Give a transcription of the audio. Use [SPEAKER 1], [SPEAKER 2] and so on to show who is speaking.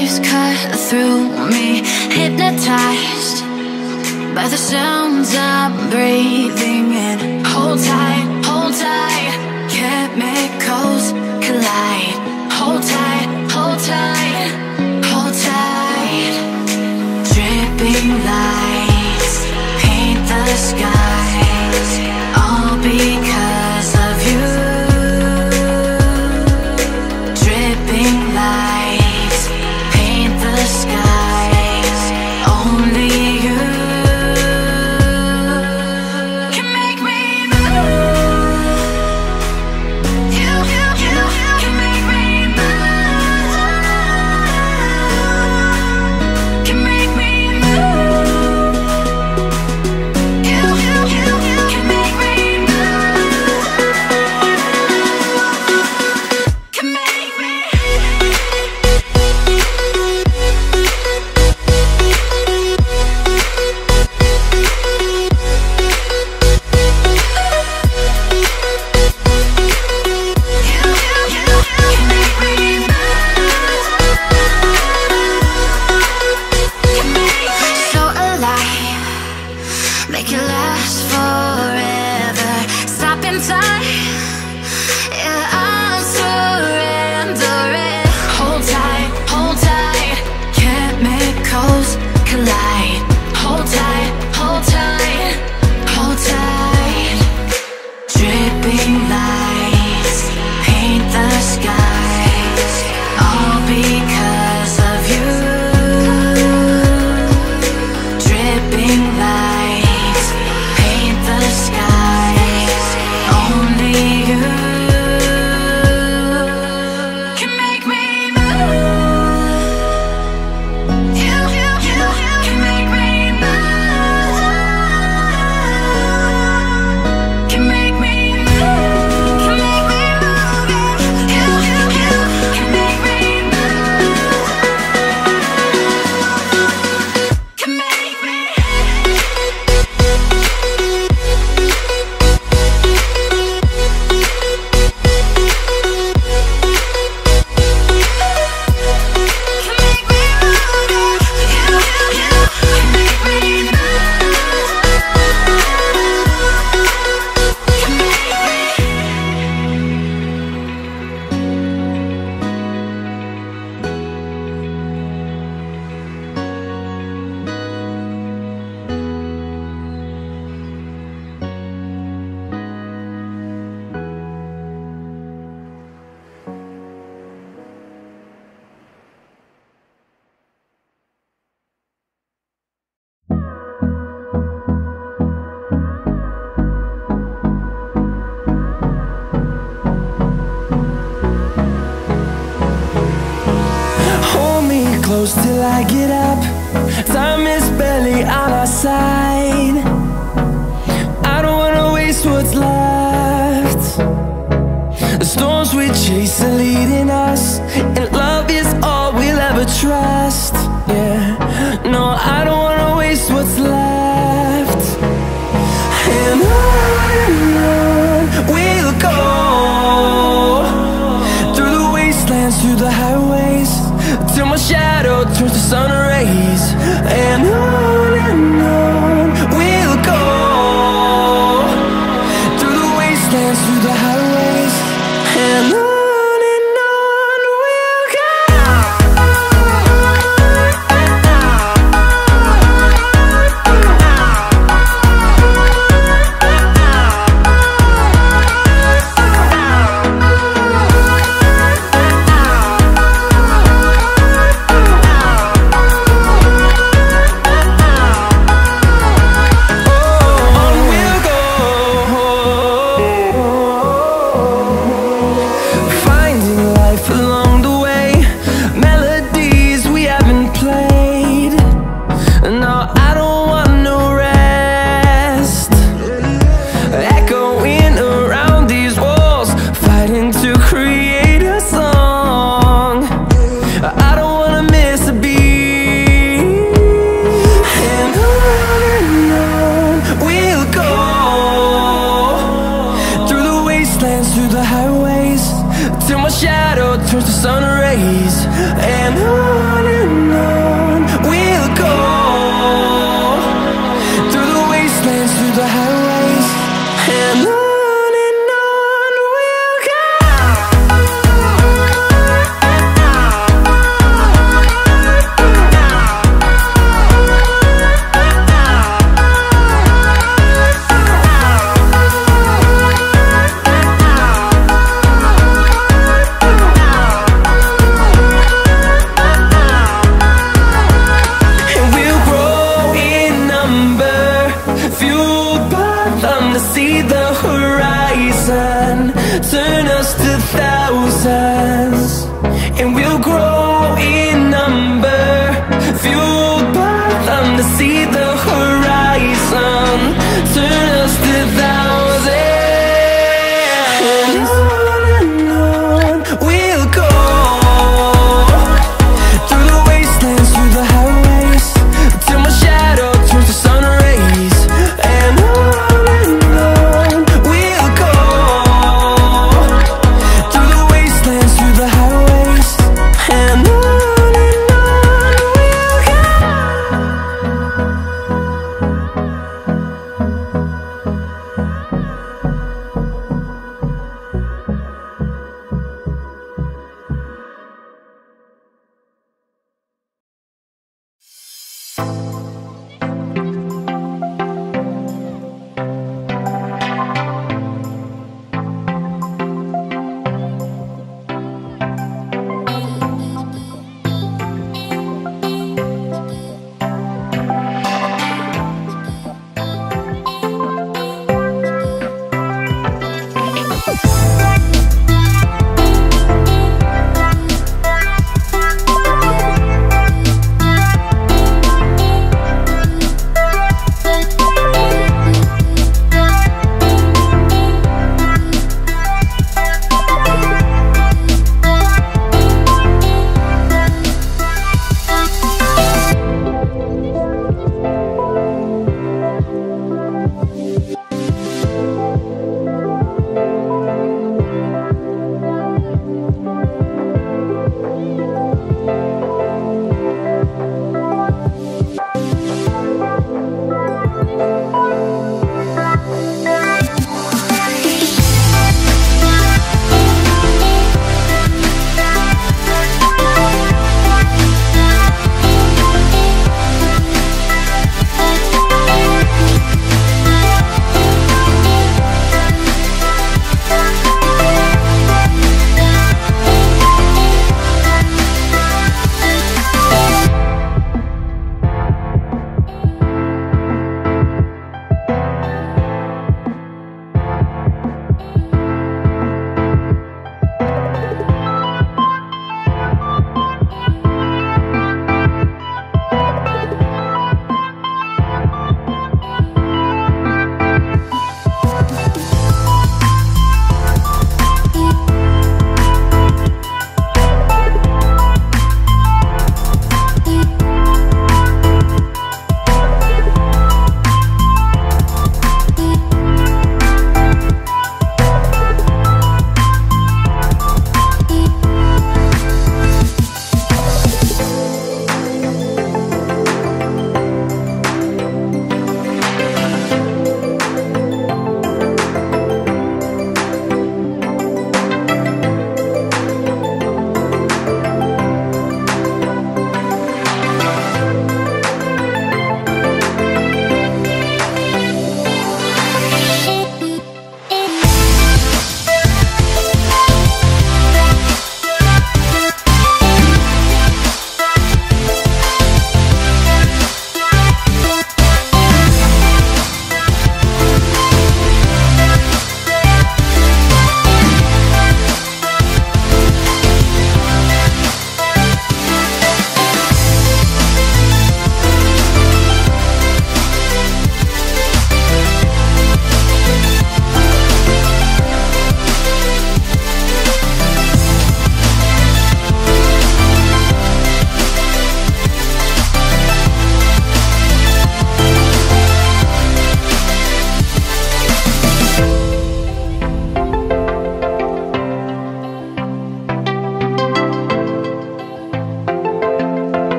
[SPEAKER 1] waves cut through me, hypnotized by the sounds I'm breathing in. Hold tight, chemicals collide. Hold tight, hold tight, hold tight. Dripping lights paint the skies, all because of you. Dripping lights paint the skies, only you can make me move. You can make me move. Can make me move. You can make me move. Can make me. So alive, make it last forever. Stop in time, yeah, I'm surrendering. Hold tight, chemicals collide. Hold tight, hold tight, hold tight. Dripping lights paint the skies, all because of you. Dripping lights paint the skies, only you can make me move. You can make me move. Can make me move. Can make me move. You can make me move. Can make me.
[SPEAKER 2] Hold me close till I get up. Time is barely on our side. I don't wanna waste what's left. The storms we chase are leading us, and love is all we'll ever trust. Yeah, no, I don't wanna waste what's left. And on we'll go, through the wastelands, through the highways, till my shadow turns to sun rays.